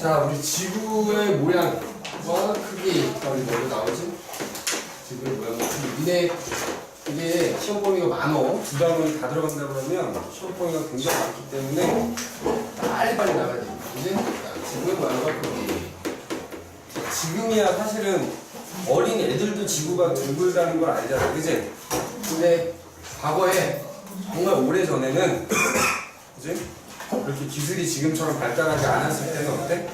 자, 우리 지구의 모양과 크기. 우리 뭐로 나오지? 지구의 모양과 크기. 이게 시험 범위가 많어. 두 단원이 다 들어간다 그러면 시험 범위가 굉장히 많기 때문에 빨리빨리 나가야 돼. 이제 지구의 모양과 크기. 지금이야 사실은 어린 애들도 지구가 둥글다는 걸 알잖아, 그지? 근데 과거에 정말 오래 전에는, 그지? 그렇게 기술이 지금처럼 발달하지 않았을 때는 어때?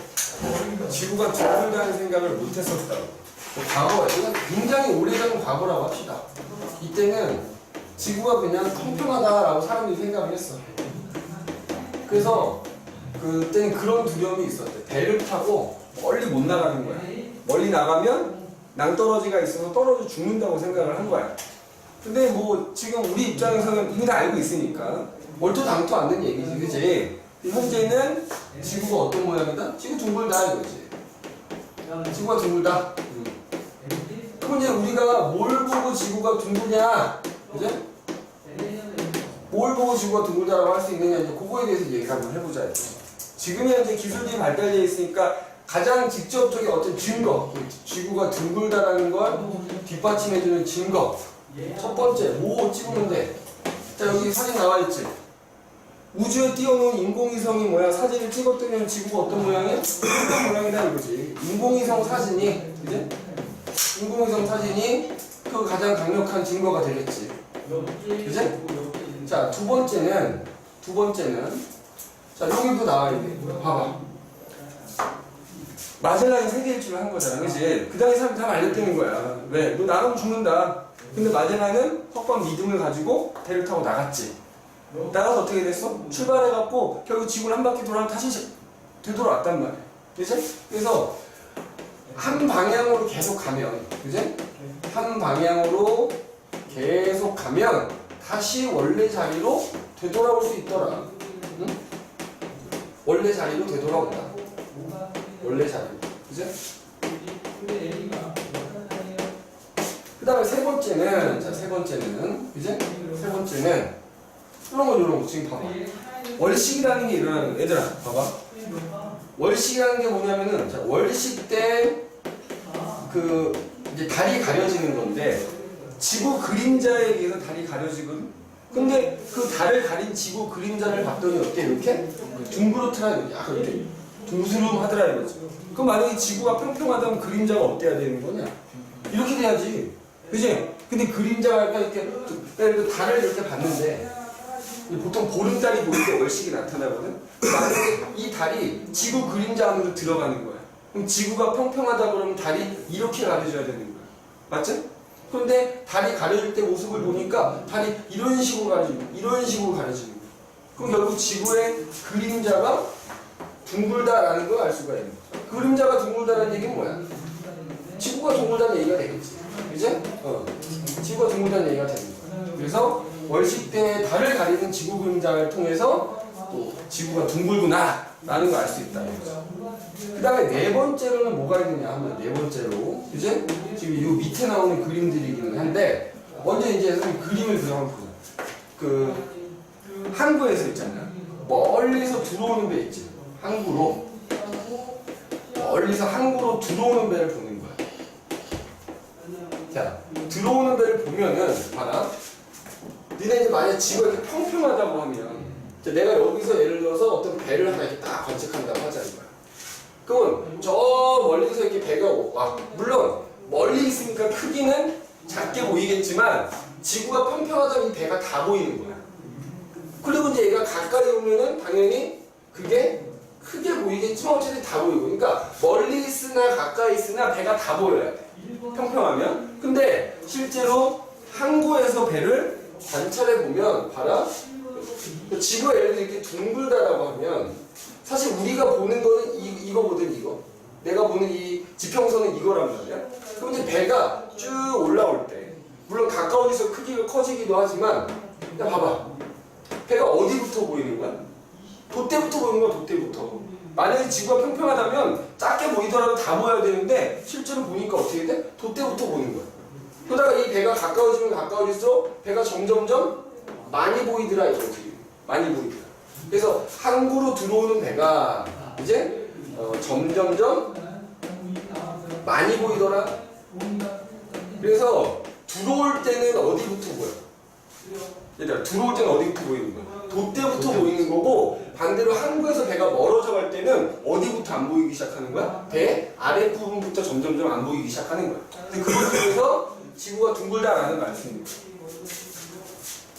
지구가 둥글다는 생각을 못 했었다고. 과거에, 이건 굉장히 오래전 과거라고 합시다. 이때는 지구가 그냥 평평하다라고 사람들이 생각을 했어. 그래서 그때는 그런 두려움이 있었대. 배를 타고 멀리 못 나가는 거야. 멀리 나가면 낭떠러지가 있어서 떨어져 죽는다고 생각을 한 거야. 근데 뭐 지금 우리 입장에서는 이미 다 알고 있으니까 얼토당토 않는 얘기지, 그치? 현재는 지구가 어떤 모양이다? 지구 둥글다 이거지. 지구가 둥글다. 그럼 이제 우리가 뭘 보고 지구가 둥글냐, 그죠? 뭘 보고 지구가 둥글다라고 할 수 있느냐, 이제 그거에 대해서 얘기를 한번 해보자. 지금이 현재 기술이 발달되어 있으니까 가장 직접적인 어떤 증거, 지구가 둥글다라는 걸 뒷받침해주는 증거. 첫 번째, 뭐 찍으면 돼? 자, 여기 사진 나와 있지? 우주에 띄워놓은 인공위성이 뭐야? 사진을 찍었더니 지구가 어떤 모양이야? 어떤 모양이다 이거지. 인공위성 사진이, 그지? 인공위성 사진이 그 가장 강력한 증거가 되겠지. 그지? 자, 두 번째는, 자, 여기도 나와 있네. 봐봐. 마젤란이 세계 일주를 한 거잖아, 그지? 그 당시 사람 다 말렸다는 거야. 왜? 너 나가면 죽는다. 근데 마젤란은 확고한 믿음을 가지고 배를 타고 나갔지. 나가서 어떻게 됐어? 출발해갖고 결국 지구를 한 바퀴 돌아서 다시 되돌아왔단 말이야. 그지? 그래서 한 방향으로 계속 가면, 그지? 한 방향으로 계속 가면 다시 원래 자리로 되돌아올 수 있더라. 응? 원래 자리로 되돌아온다. 원래 자리로. 그지? 그 다음에 세 번째는, 자, 세 번째는, 그지? 세 번째는, 이런 거, 지금 봐봐. 월식이라는 게 일어나는 거. 얘들아, 봐봐. 월식이라는 게 뭐냐면은, 자, 월식 때, 이제 달이 가려지는 건데, 지구 그림자에 의해서 달이 가려지거든? 근데 그 달을 가린 지구 그림자를 봤더니 어때? 이렇게? 둥그렇더라, 약간 이렇게. 둥스름하더라, 이거지. 그럼 만약에 지구가 평평하다면 그림자가 어때야 되는 거냐? 이렇게 돼야지. 그지? 근데 그림자가 이렇게 달을 이렇게 봤는데 보통 보름달이 보일 때 월식이 나타나거든? 만약에 이 달이 지구 그림자 안으로 들어가는 거야. 그럼 지구가 평평하다 그러면 달이 이렇게 가려져야 되는 거야. 맞지? 그런데 달이 가려질 때 모습을 보니까 달이 이런 식으로 가려지고 이런 식으로 가려지는 거야. 그럼 결국 지구의 그림자가 둥글다라는 걸 알 수가 있는 거야. 그림자가 둥글다는 얘기는 뭐야? 지구가 둥글다는 얘기가 되겠지. 그지? 지구가 둥글다는 얘기가 되는 거야. 그래서 월식 때 달을 가리는 지구 그림자를 통해서 또 지구가 둥글구나 라는 걸 알 수 있다. 그 다음에 네 번째로는 뭐가 있느냐 하면 네 번째로, 그지? 지금 이 밑에 나오는 그림들이기는 한데 먼저 이제 선생님 그림을 한번 보자. 항구에서 있잖아요. 멀리서 들어오는 배 있지. 항구로. 멀리서 항구로 들어오는 배를 보는 거야. 자, 들어오는 배를 보면은, 봐라. 니네 이제 만약 지구가 이렇게 평평하다고 하면, 내가 여기서 예를 들어서 어떤 배를 하나 이렇게 딱 관측한다고 하자는 거야. 그러면 저 멀리서 이렇게 배가 와. 물론, 멀리 있으니까 크기는 작게 보이겠지만, 지구가 평평하다면 이 배가 다 보이는 거야. 그리고 이제 얘가 가까이 오면은 당연히 그게 크게 보이겠지만 어쨌든 다 보이고. 그러니까 멀리 있으나 가까이 있으나 배가 다 보여야 돼. 평평하면. 근데 실제로 항구에서 배를 관찰해 보면 봐라. 지구가 예를 들어 이렇게 둥글다라고 하면 사실 우리가 보는 거는 이거거든, 이거. 내가 보는 이 지평선은 이거란 말이야. 그럼 이제 배가 쭉 올라올 때 물론 가까워져서 크기가 커지기도 하지만 야 봐봐. 배가 어디부터 보이는 거야? 돛대부터 보이는 거야, 돛대부터. 만약에 지구가 평평하다면 작게 보이더라도 다 보여야 되는데 실제로 보니까 어떻게 돼? 돛대부터 보는 거야. 그러다가 이 배가 가까워지면 가까워질수록 배가 점점점 많이 보이더라 이거지. 많이 보이더라. 그래서 항구로 들어오는 배가 이제 점점점 많이 보이더라. 그래서 들어올 때는 어디부터 보여? 얘들아, 들어올 때는 어디부터 보이는 거야? 돛대부터 보이는 거고, 반대로 항구에서 배가 멀어져 갈 때는 어디부터 안 보이기 시작하는 거야? 배 아랫부분부터 점점점 안 보이기 시작하는 거야. 근데 그걸 통해서 지구가 둥글다라는 말씀입니다.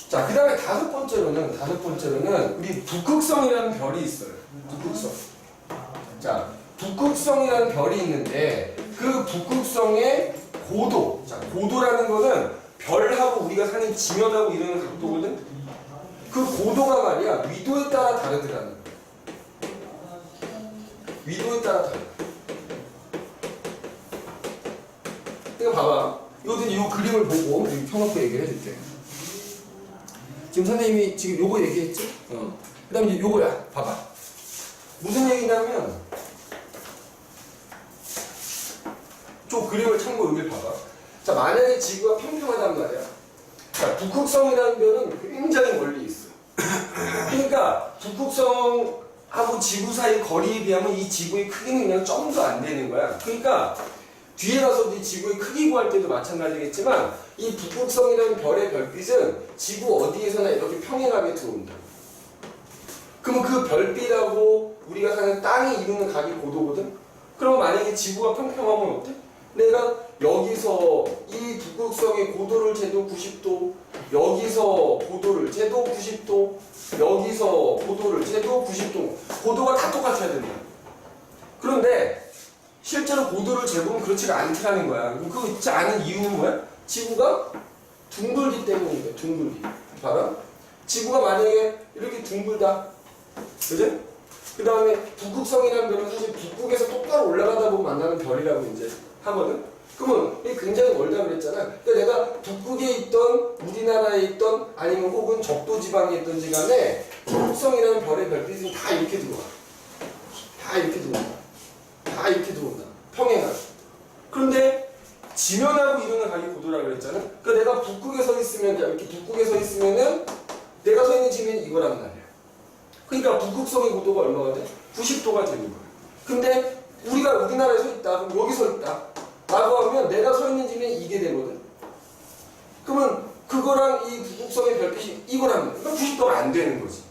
자, 그 다음에 다섯 번째로는 우리 북극성이라는 별이 있어요. 북극성. 자, 북극성이라는 별이 있는데 그 북극성의 고도. 자, 고도라는 거는 별하고 우리가 사는 지면하고 이러는 각도거든. 그 고도가 말이야 위도에 따라 다르더라는 거야. 위도에 따라 다르다. 그러니까 봐봐. 이거는 이 그림을 보고 켜놓고 얘기를 해줄게. 지금 선생님이 지금 요거 얘기했지? 그 다음에 요거야. 봐봐. 무슨 얘기냐면 저 그림을 참고 여기 봐봐. 자, 만약에 지구가 평평하단 말이야. 자, 북극성이라는 별은 굉장히 멀리 있어. 그러니까 북극성하고 지구 사이 거리에 비하면 이 지구의 크기는 그냥 점도 안 되는 거야. 그러니까 뒤에 가서 이 지구의 크기 구할 때도 마찬가지겠지만 이 북극성이라는 별의 별빛은 지구 어디에서나 이렇게 평행하게 들어온다. 그러면 그 별빛하고 우리가 사는 땅이 이루는 각이 고도거든? 그럼 만약에 지구가 평평하면 어때? 내가 여기서 이 북극성의 고도를 재도 90도, 여기서 고도를 재도 90도, 여기서 고도를 재도 90도, 고도가 다 똑같아야 된다. 그런데 실제로 고도를 재보면 그렇지가 않다는 거야. 그렇지 않은 이유는 뭐야? 지구가 둥글기 때문이니까. 둥글기. 봐라. 지구가 만약에 이렇게 둥글다. 그지? 그 다음에 북극성이라는 별은 사실 북극에서 똑바로 올라가다 보면 만나는 별이라고 이제 하거든? 그러면 이게 굉장히 멀다 그랬잖아. 그러니까 내가 북극에 있던, 우리나라에 있던, 아니면 혹은 적도지방에 있던지 간에 북극성이라는 별의 별빛은 다 이렇게 들어와. 다 이렇게 들어온다. 다 이렇게 들어온다. 평행하게. 그런데 지면하고 이루는 각이 고도라고 그랬잖아. 그러니까 내가 북극에 서 있으면, 이렇게 북극에 서 있으면은 내가 서 있는 지면이 이거란 말이야. 그러니까 북극성의 고도가 얼마가 돼? 90도가 되는 거야. 근데 우리가 우리나라에 서 있다. 그럼 여기 서 있다. 라고 하면 내가 서 있는 지면이 이게 되거든. 그러면 그거랑 이 북극성의 별빛이 이거란 말이야. 그러니까 90도가 안 되는 거지.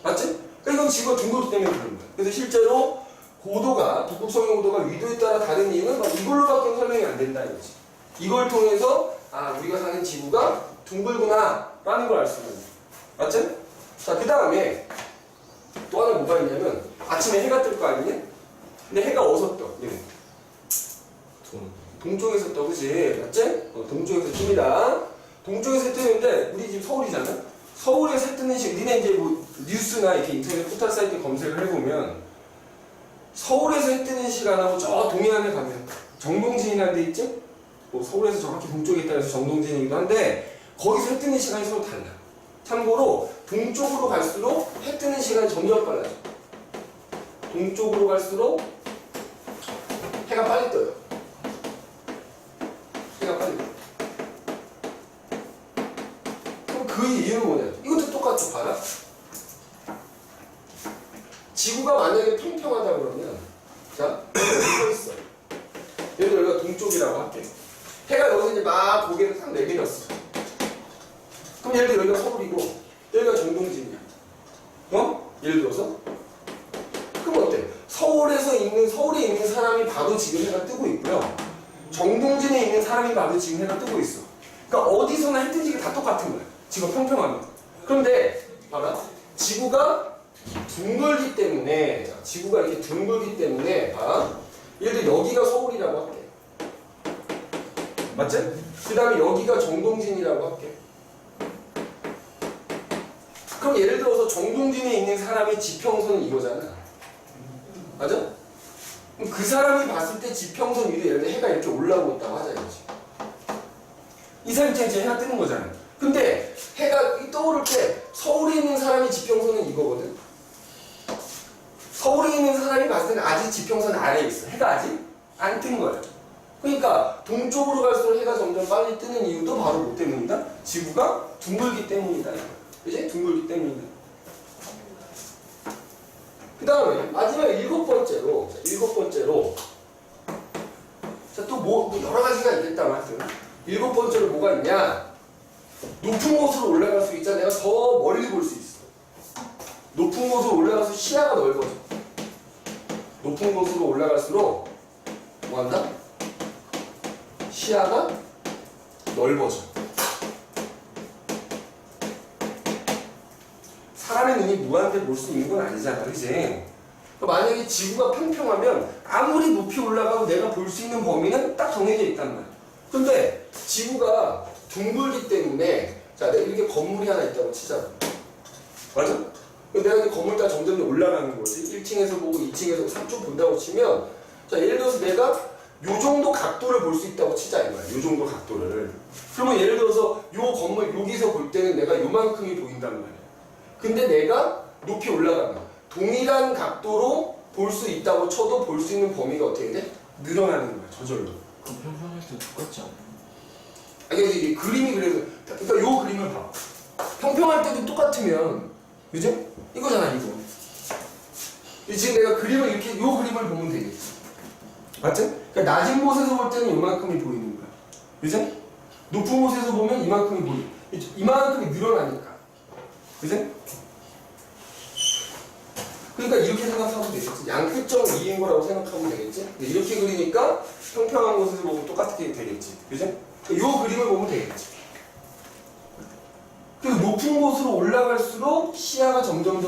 맞지? 그러니까 이건 지구가 둥글기 때문에 그런 거야. 그래서 실제로 고도가, 북극성의 고도가 위도에 따라 다른 이유는 이걸로밖에 설명이 안 된다 이거지. 이걸 통해서 아, 우리가 사는 지구가 둥글구나 라는 걸 알 수 있는 거야. 맞지? 자, 그 다음에 또 하나 뭐가 있냐면 아침에 해가 뜰 거 아니냐? 근데 해가 어디서 떠? 동쪽에서 떠, 그치? 맞지? 동쪽에서 뜹니다. 동쪽에서 뜨는데 우리 집 서울이잖아? 서울에서 해 뜨는 시간, 니네 이제 뭐 뉴스나 이렇게 인터넷 포털 사이트 검색을 해보면 서울에서 해 뜨는 시간하고 저 동해안에 가면 정동진이라는 데 있지? 뭐 서울에서 정확히 동쪽에 있다 해서 정동진이기도 한데 거기서 해 뜨는 시간이 서로 달라. 참고로 동쪽으로 갈수록 해 뜨는 시간이 점점 빨라져. 동쪽으로 갈수록 해가 빨리 떠요. 해가 빨리 떠요. 그럼 그 이유는 뭐냐? 이것도 똑같죠. 봐라. 지구가 만약에 평평하다 그러면 자, 여기 있어. 예를 들어 여기가 동쪽이라고 할게. 해가 여기서 이제 막 고개를 탁 내밀었어. 그럼 예를 들어 여기가 서울이고 여기가 정동진이야. 예를 들어서 그럼 어때? 서울에 있는 사람이 봐도 지금 해가 뜨고 있고요. 정동진에 있는 사람이 봐도 지금 해가 뜨고 있어. 그러니까 어디서나 해 뜨는 게 다 똑같은 거야. 지금 평평하면. 그런데 봐라. 지구가 둥글기 때문에, 자, 지구가 이렇게 둥글기 때문에 봐. 예를 들어 여기가 서울이라고 할게. 맞지? 그 다음에 여기가 정동진이라고 할게. 그럼 예를 들어서 정동진에 있는 사람의 지평선은 이거잖아. 맞아? 그럼 그 사람이 봤을 때 지평선 위로 예를 들어 해가 이렇게 올라오고 있다고 하자 이거지. 이 사람 입장에서 해가 뜨는 거잖아. 근데 해가 떠오를 때 서울에 있는 사람의 지평선은 이거거든. 서울에 있는 사람이 봤을 때는 아직 지평선 아래에 있어. 해가 아직 안 뜬 거야. 그러니까 동쪽으로 갈수록 해가 점점 빨리 뜨는 이유도 바로 뭐 때문이다? 지구가 둥글기 때문이다. 그치? 둥글기 때문이다. 그 다음에 마지막 일곱 번째로 가지가 있겠다 말씀. 7번째로 뭐가 있냐? 높은 곳으로 올라갈 수 있잖아. 내가 더 멀리 볼 수 있어. 높은 곳으로 올라가서 시야가 넓어져. 높은 곳으로 올라갈수록 뭐한다? 시야가 넓어져. 사람의 눈이 무한대 볼 수 있는 건 아니잖아, 그치? 만약에 지구가 평평하면 아무리 높이 올라가도 내가 볼 수 있는 범위는 딱 정해져 있단 말이야. 근데 지구가 둥글기 때문에, 자, 내가 이렇게 건물이 하나 있다고 치자. 맞아? 내가 이 건물 다 점점 올라가는 거지. 1층에서 보고 2층에서 3층 본다고 치면, 자, 예를 들어서 내가 요 정도 각도를 볼 수 있다고 치자 이거야. 요 정도 각도를. 그러면 예를 들어서 요 건물 여기서 볼 때는 내가 요만큼이 보인단 말이야. 근데 내가 높이 올라가면 동일한 각도로 볼 수 있다고 쳐도 볼 수 있는 범위가 어떻게 돼? 늘어나는 거야, 저절로. 그 평평할 때 똑같지 않아요? 아니, 이게 그림이 그래서, 그러니까 요 그림을 봐. 평평할 때도 똑같으면, 그죠? 이거잖아, 이거. 지금 내가 그림을 이렇게, 요 그림을 보면 되겠지. 맞지? 그러니까 낮은 곳에서 볼 때는 이만큼이 보이는 거야. 그죠? 높은 곳에서 보면 이만큼이 보이는 거야. 이만큼이 늘어나니까. 그죠? 그러니까 이렇게 생각하면 되겠지. 양끝점 2인 거라고 생각하면 되겠지. 이렇게 그리니까 평평한 곳에서 보면 똑같게 되겠지. 그죠? 이 그림을 보면 되겠지. 그리고 높은 곳으로 올라갈수록 시야가 점점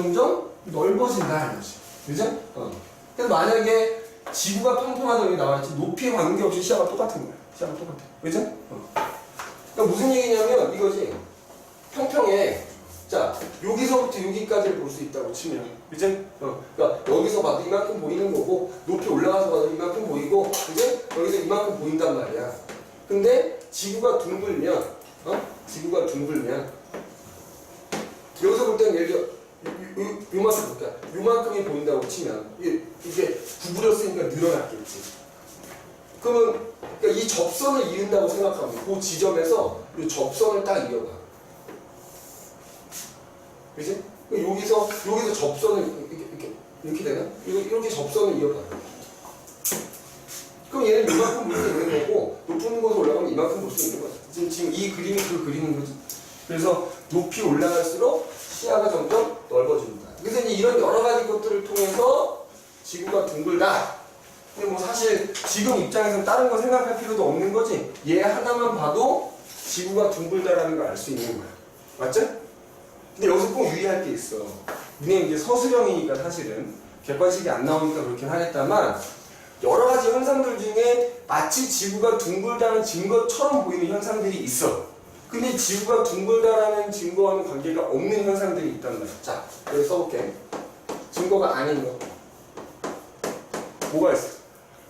넓어진다 이거지. 그죠? 그래서 만약에 지구가 평평하다 여기 나와있지, 높이에 관계없이 시야가 똑같은 거야. 시야가 똑같아. 그죠? 그러니까 무슨 얘기냐면 이거지. 평평해. 자, 여기서부터 여기까지를 볼 수 있다고 치면, 그지? 그러니까 여기서 봐도 이만큼 보이는 거고, 높이 올라가서 봐도 이만큼 보이고, 그지? 여기서 이만큼 보인단 말이야. 근데 지구가 둥글면, 지구가 둥글면, 여기서 볼 때는 예를 들어 요만큼 볼까? 요만큼이 보인다고 치면 이게 구부렸으니까 늘어났겠지. 그러면 그러니까 이 접선을 이은다고 생각하면 그 지점에서 이 접선을 딱 이어가. 그치? 여기서 접선을 이렇게 되나? 이렇게 접선을 이어가. 그럼 얘는 이만큼 볼 수 있는 거고, 높은 곳에 올라가면 이만큼 볼 수 있는 거야. 지금 이 그림이 그 그리는 거지. 그래서 높이 올라갈수록 시야가 점점 넓어집니다. 그래서 이제 이런 여러 가지 것들을 통해서 지구가 둥글다. 근데 뭐 사실 지금 입장에서는 다른 거 생각할 필요도 없는 거지. 얘 하나만 봐도 지구가 둥글다라는 걸 알 수 있는 거야. 맞죠? 근데 여기서 꼭 유의할 게 있어. 이게 이제 서술형이니까 사실은 객관식이 안 나오니까 그렇긴 하겠다만, 여러 가지 현상들 중에 마치 지구가 둥글다는 증거처럼 보이는 현상들이 있어. 근데 지구가 둥글다라는 증거와는 관계가 없는 현상들이 있단 말이야. 자, 여기 써볼게. 증거가 아닌 거. 뭐가 있어?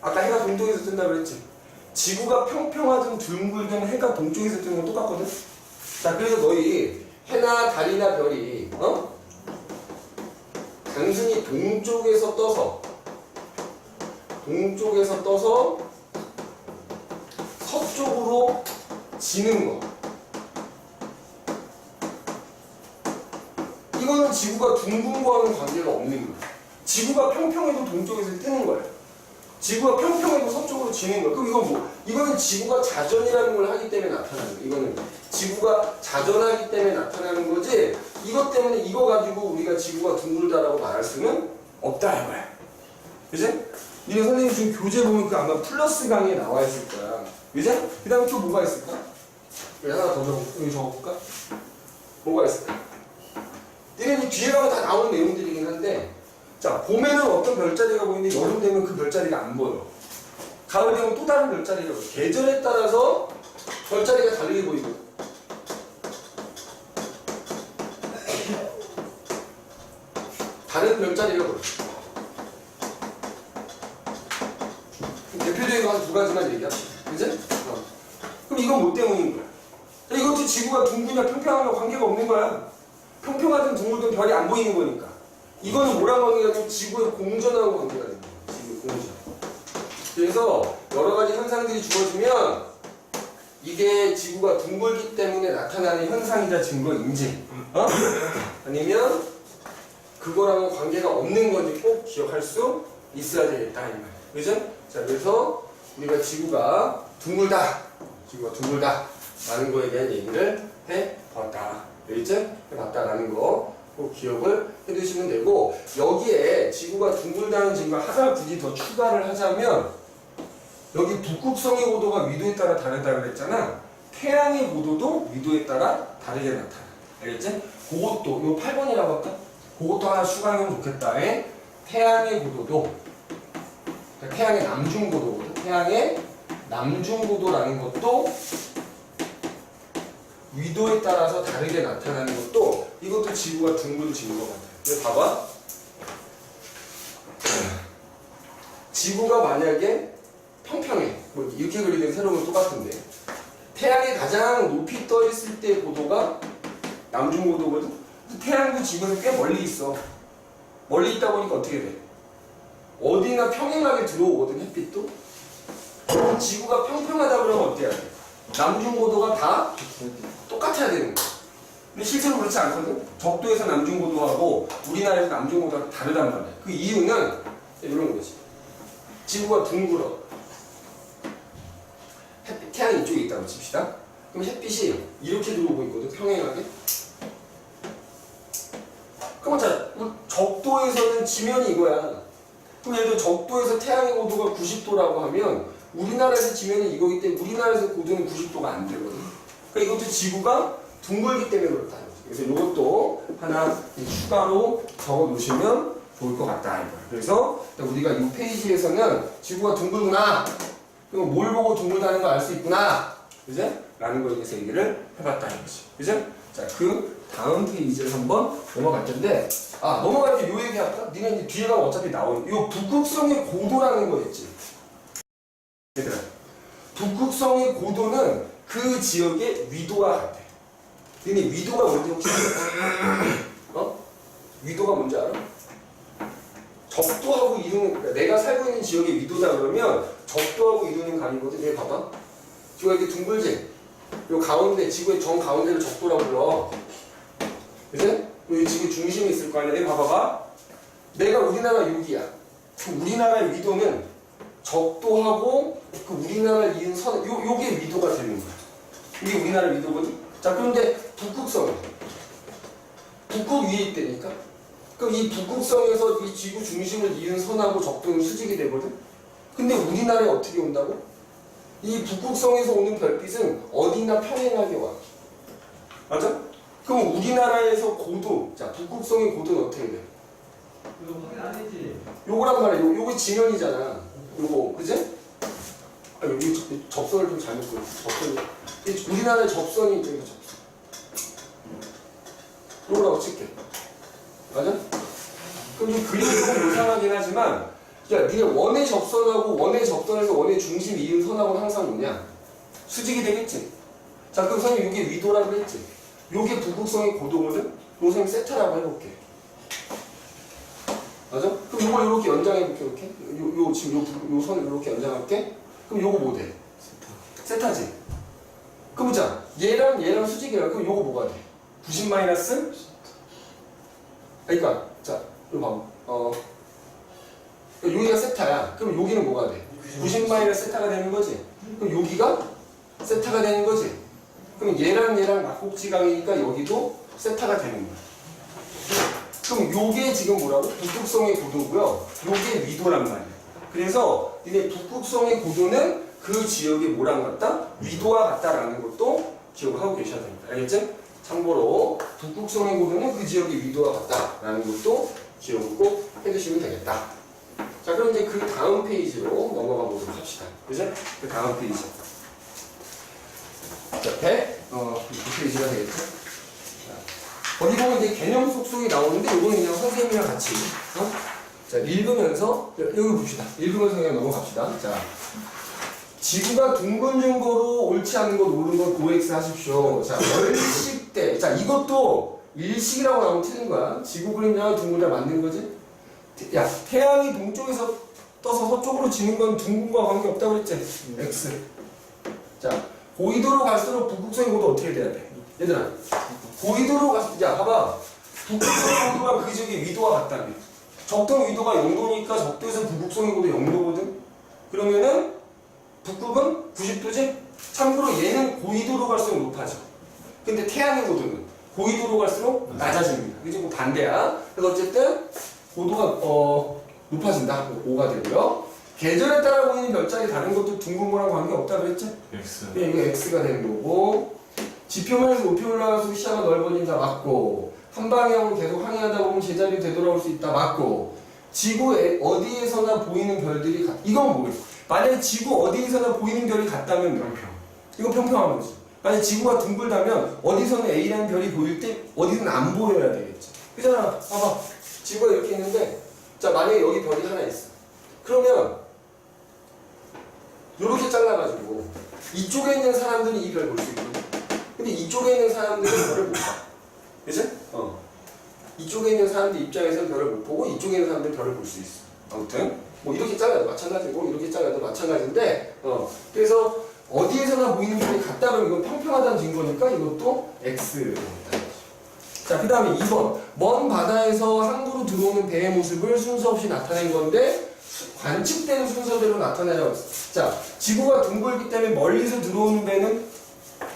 아까 해가 동쪽에서 뜬다 그랬지? 지구가 평평하든 둥글든 해가 동쪽에서 뜨는 건 똑같거든? 자, 그래서 너희 해나 달이나 별이 단순히 동쪽에서 떠서 서쪽으로 지는 거, 이거는 지구가 둥근 거와는 관계가 없는 거야. 지구가 평평해도 동쪽에서 뜨는 거야. 지구가 평평해도 서쪽으로 지는 거야. 그럼 이건 뭐? 이거는 지구가 자전이라는 걸 하기 때문에 나타나는 거야. 이거는 지구가 자전하기 때문에 나타나는 거지, 이것 때문에 이거 가지고 우리가 지구가 둥글다라고 말할 수는 없다 이거야. 그지? 니네 선생님 지금 교재 보면 그 아마 플러스 강의에 나와 있을 거야. 그지? 그 다음에 또 뭐가 있을까? 여기 하나 더 여기 적어볼까? 뭐가 있을까? 니네 뒤에 가면 다 나오는 내용들이긴 한데, 자, 봄에는 어떤 별자리가 보이는데 여름 되면 그 별자리가 안 보여. 가을 되면 또 다른 별자리가 보여. 계절에 따라서 별자리가 다르게 보이고. 다른 별자리가 보여. 대표적인 거 한 두 가지만 얘기합시다. 그지? 그럼 이건 뭐 때문인 거야? 이것도 지구가 둥그냐 평평하냐 관계가 없는 거야. 평평하든 둥글든 별이 안 보이는 거니까. 이거는 뭐랑 관계가 좀 지구의 공전하고 관계가 있는 거야. 지구의 공전. 그래서 여러 가지 현상들이 주어지면 이게 지구가 둥글기 때문에 나타나는 현상이다 증거인지, 아니면 그거랑은 관계가 없는 건지 꼭 기억할 수 있어야 되겠다 이 말이야. 그죠? 자, 그래서 우리가 지구가 둥글다 라는 거에 대한 얘기를 해봤다. 알겠지? 해봤다라는 거 꼭 기억을 해두시면 되고, 여기에 지구가 둥글다는 증거 하나 굳이 더 추가를 하자면, 여기 북극성의 고도가 위도에 따라 다르다고 그랬잖아. 태양의 고도도 위도에 따라 다르게 나타나. 알겠지? 그것도 이거 8번이라고 할까? 그것도 하나 추가하면 좋겠다. 태양의 고도도, 그러니까 태양의 남중고도거든. 태양의 남중고도라는 것도 위도에 따라서 다르게 나타나는 것도, 이것도 지구가 둥글어지는 것 같아요. 그래서 봐봐. 지구가 만약에 평평해, 뭐 이렇게 그리는 세로는 똑같은데, 태양이 가장 높이 떠 있을 때 고도가 남중고도거든. 태양도 지구는 꽤 멀리 있어. 멀리 있다 보니까 어떻게 돼? 어디나 평행하게 들어오거든, 햇빛도. 그럼 지구가 평평하다 그러면 어때야 돼? 남중고도가 다 똑같아야 되는 거야. 근데 실제로 그렇지 않거든. 적도에서 남중고도하고 우리나라에서 남중고도가 다르단 말이야. 그 이유는 이런 거지. 지구가 둥글어. 태양이 이쪽에 있다고 칩시다. 그럼 햇빛이 이렇게 들어오고 있거든, 평행하게. 그럼 자, 적도에서는 지면이 이거야. 그럼 예를 들어 적도에서 태양의 고도가 90도라고 하면 우리나라에서 지면이 이거기 때문에 우리나라에서 고도는 90도가 안 되거든. 그러니까 이것도 지구가 둥글기 때문에 그렇다. 그래서 이것도 하나 추가로 적어 놓으시면 좋을 것 같다. 그래서 우리가 이 페이지에서는 지구가 둥글구나. 그럼 뭘 보고 둥글다는 걸 알 수 있구나. 그제? 라는 거에 대해서 얘기를 해봤다는 거지. 그제? 자, 그 다음 페이지를 한번 넘어갈 텐데, 넘어갈 때 요 얘기 할까? 니네 이제 뒤에 가면 어차피 나오는, 요 북극성의 고도라는 거 있지. 얘들아, 북극성의 고도는 그 지역의 위도와 같아. 니네 위도가 뭔지 혹시 알아? 위도가 뭔지 알아? 적도하고 이루는, 그러니까 내가 살고 있는 지역의 위도다 그러면 적도하고 이루는 간이거든. 여기 봐봐. 지구가 이렇게 둥글지? 요 가운데, 지구의 정 가운데를 적도라고 불러. 그치? 여기 지구 중심이 있을 거 아니야. 내가 봐봐봐. 내가 우리나라 여기야. 그 우리나라의 위도는 적도하고 그 우리나라를 이은 선, 요게 위도가 되는 거야. 이게 우리나라 위도거든? 자, 그런데 북극성은 북극 위에 있다니까? 그럼 이 북극성에서 이 지구 중심을 이은 선하고 적도는 수직이 되거든? 근데 우리나라에 어떻게 온다고? 이 북극성에서 오는 별빛은 어디나 평행하게 와. 맞아? 그럼 우리나라에서 고도, 자, 북극성의 고도는 어떻게 돼? 이거 확인 안 했지? 요거란 말이야. 요게 지면이잖아. 요거, 그지? 여기 접선을 좀 잘못 그렸어. 접선이. 우리나라의 접선이 저기 접선. 요거라고 칠게. 맞아? 그럼 이 그림이 조금 이상하긴 하지만, 야, 니네 원의 접선하고 원의 접선에서 원의 중심 이은 선하고는 항상 뭐냐? 수직이 되겠지? 자, 그럼 선생님 이게 위도라고 했지? 요게 북극성의 고도거든? 요 선생님 세타라고 해볼게. 맞아? 그럼 요걸 이렇게 연장해볼게, 이렇게. 지금 요 선을 이렇게 연장할게. 그럼 요거 뭐 돼? 세타지? 그럼 자, 얘랑 수직이라. 그럼 요거 뭐가 돼? 90 마이너스? 그러니까, 자, 이거 봐. 여기가 세타야. 그럼 여기는 뭐가 돼? 90 마이너스 세타가 되는 거지? 그럼 여기가 세타가 되는 거지? 그럼 얘랑 막곡지각이니까 여기도 세타가 되는 거야. 그럼 요게 지금 뭐라고? 북극성의 고도고요. 요게 위도란 말이야. 그래서 니네 북극성의 고도는 그 지역의 뭐랑 같다? 위도와 같다라는 것도 기억하고 계셔야 됩니다. 알겠지? 참고로 북극성의 고도는 그 지역의 위도와 같다라는 것도 기억을 꼭 해두시면 되겠다. 자, 그럼 이제 그 다음 페이지로 넘어가 보도록 합시다. 그죠? 그 다음 페이지. 자, 100페이지가 되겠죠? 자, 거기 보면 이제 개념 속속이 나오는데, 이거는 그냥 선생님이랑 같이, 자, 읽으면서, 여기 봅시다. 읽으면서 그냥 넘어갑시다. 자, 지구가 둥근 증거로 옳지 않은 것, 옳은 것, OX 하십시오. 자, 월식대. 자, 이것도 일식이라고 나오면 틀린 거야. 지구 그림자가 둥글다 만든 거지? 야, 태양이 동쪽에서 떠서 서쪽으로 지는 건 둥근과 관계없다고 그랬지? X. 자, 고緯도로 갈수록 북극성의 고도 어떻게 돼야 돼? 얘들아, 고緯도로 갈수록, 야, 봐봐. 북극성의 고도가 그 지역의 위도와 같다며. 적동 위도가 0도니까 적도에서 북극성의 고도 0도거든? 그러면은 참고로 얘는 고緯도로 갈수록 높아져. 근데 태양의 고도는 고緯도로 갈수록 낮아집니다. 이게 좀 반대야. 그래서 어쨌든 고도가 높아진다. 5가 되고요. 계절에 따라 보이는 별자리 다른 것도 둥근 거랑 관계없다 그랬지? X. 네, 이거 X가 되는 거고, 지표면에서 높이 올라갈수록 시야가 넓어진다 맞고, 한 방향으로 계속 항해하다 보면 제자리로 되돌아올 수 있다 맞고, 지구에 어디에서나 보이는 별들이 이건 뭐예요? 만약에 지구 어디에서나 보이는 별이 같다면 평평. 이건 평평한 거지. 만약에 지구가 둥글다면 어디서는 A라는 별이 보일 때 어디서는 안 보여야 되겠지. 그잖아. 봐봐. 지구가 이렇게 있는데, 자 만약에 여기 별이 하나 있어. 그러면 이렇게 잘라가지고 이쪽에 있는 사람들은 이 별 볼 수 있거든. 근데 이쪽에 있는 사람들은 별을 못 봐. 그치? 이쪽에 있는 사람들 입장에서는 별을 못 보고 이쪽에 있는 사람들은 별을 볼 수 있어. 아무튼 뭐 이렇게 잘라도 마찬가지고 이렇게 잘라도 마찬가지인데 그래서 어디에서나 보이는 별이 같다면 이건 평평하다는 증거니까 이것도 X입니다. 자, 그 다음에 2번. 먼 바다에서 항구로 들어오는 배의 모습을 순서 없이 나타낸 건데 관측되는 순서대로 나타내라고 했어. 자, 지구가 둥글기 때문에 멀리서 들어오는 배는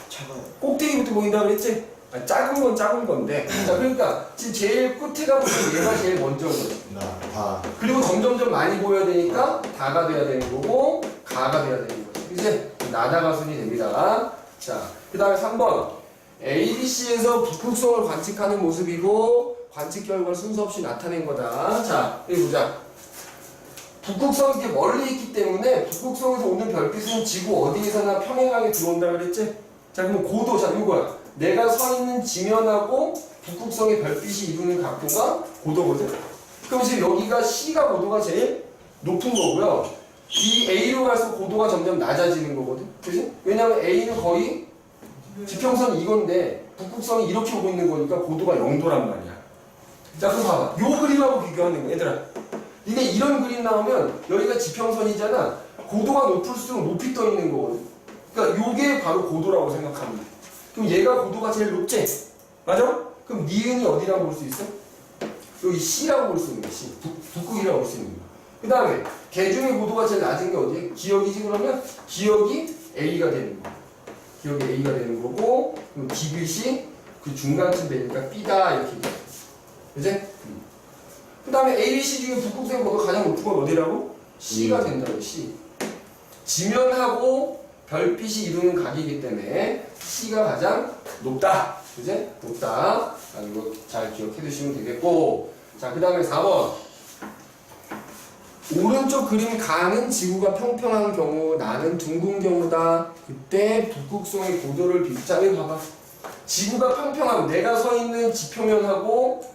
차가요. 꼭대기부터 보인다 그랬지? 작은 건 작은 건데. 자, 그러니까 지금 제일 끝에 가보면 얘가 제일 먼저인 거지. 다. 그리고 점점점 많이 보여야 되니까 다가 돼야 되는 거고 가가 돼야 되는 거지. 이제 나다가순이 됩니다. 자, 그 다음에 3번. ABC에서 북극성을 관측하는 모습이고 관측 결과를 순서 없이 나타낸 거다. 자, 여기 보자. 북극성이 이렇게 멀리 있기 때문에 북극성에서 오는 별빛은 지구 어디에서나 평행하게 들어온다 그랬지? 자, 그럼 고도. 자, 이거야. 내가 서 있는 지면하고 북극성의 별빛이 이루는 각도가 고도거든? 그럼 지금 여기가 C가 고도가 제일 높은 거고요. 이 A로 갈수록 고도가 점점 낮아지는 거거든? 그치? 왜냐면 A는 거의 지평선이 이건데 북극성이 이렇게 오고 있는 거니까 고도가 0도란 말이야. 자, 그럼 봐봐. 요 그림하고 비교하는 거야. 얘들아. 니네 이런 그림 나오면 여기가 지평선이잖아. 고도가 높을수록 높이 떠 있는 거거든. 그러니까 요게 바로 고도라고 생각하면 돼. 그럼 얘가 고도가 제일 높지? 맞아? 그럼 니은이 어디라고 볼 수 있어? 여기 C라고 볼 수 있는 거야. C. 북극이라고 볼 수 있는 거야. 그 다음에 개 중에 고도가 제일 낮은 게 어디야? 기역이지. 그러면 기역이 A가 되는 거야. 기역이 A가 되는 거고, 그럼 디귿이 그 중간쯤 되니까 B다 이렇게 돼. 그치? 그 다음에 A, B, C 중에 북극성의 고도가 가장 높은 건 어디라고? C가 된다고. C. 지면하고 별빛이 이루는 각이기 때문에 C가 가장 높다. 그치? 높다. 이거 잘 기억해 두시면 되겠고. 자, 그 다음에 4번. 오른쪽 그림 가는 지구가 평평한 경우, 나는 둥근 경우다. 그때 북극성의 고도를 비슷하게 봐봐. 지구가 평평하고 내가 서 있는 지표면하고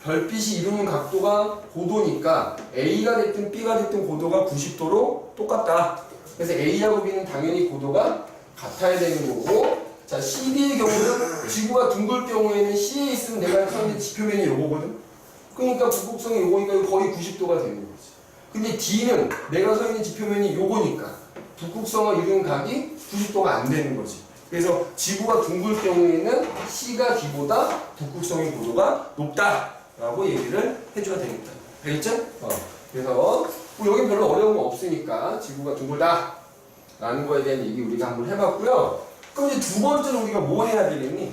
별빛이 이루는 각도가 고도니까 A가 됐든 B가 됐든 고도가 90도로 똑같다. 그래서 A하고 B는 당연히 고도가 같아야 되는 거고, 자, CD의 경우는 지구가 둥글 경우에는 C에 있으면 내가 서 있는 지표면이 요거거든. 그러니까 북극성이 요거니까 거의 90도가 되는 거지. 근데 D는 내가 서 있는 지표면이 요거니까 북극성을 이루는 각이 90도가 안 되는 거지. 그래서 지구가 둥글 경우에는 C가 D보다 북극성의 고도가 높다라고 얘기를 해줘야 되겠다. 알겠죠? 그래서 뭐 여기 별로 어려운 거 없으니까 지구가 둥글다 라는 거에 대한 얘기 우리가 한번 해봤고요. 그럼 이제 두 번째로 우리가 뭐 해야 되겠니?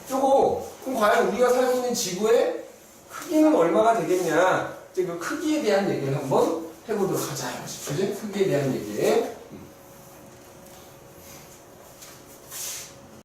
그럼 과연 우리가 살고 있는 지구의 크기는 얼마가 되겠냐? 이제 그 크기에 대한 얘기를 한번 해보도록 하자. 그지? 크기에 대한 얘기.